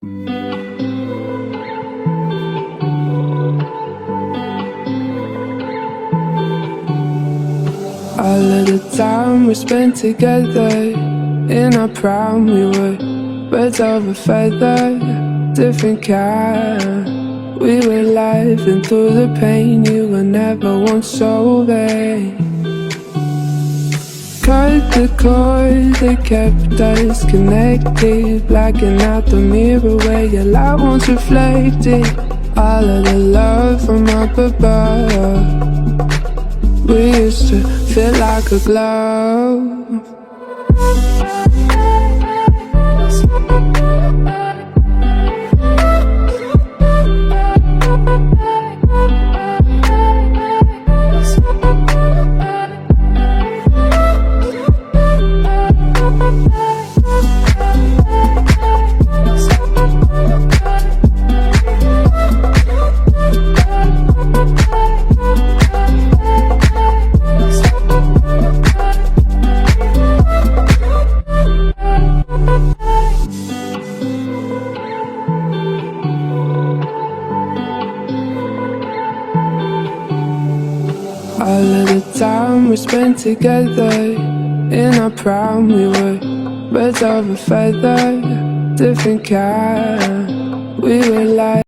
All of the time we spent together, in our prime we were birds of a feather, different kind. We were laughing through the pain, you were never once over. Cut the cord that kept us connected, blacking out the mirror where your light once reflected. All of the love from up above, we used to feel like a glove. All of the time we spent together, in our prime we were birds of a feather, different kind. We were like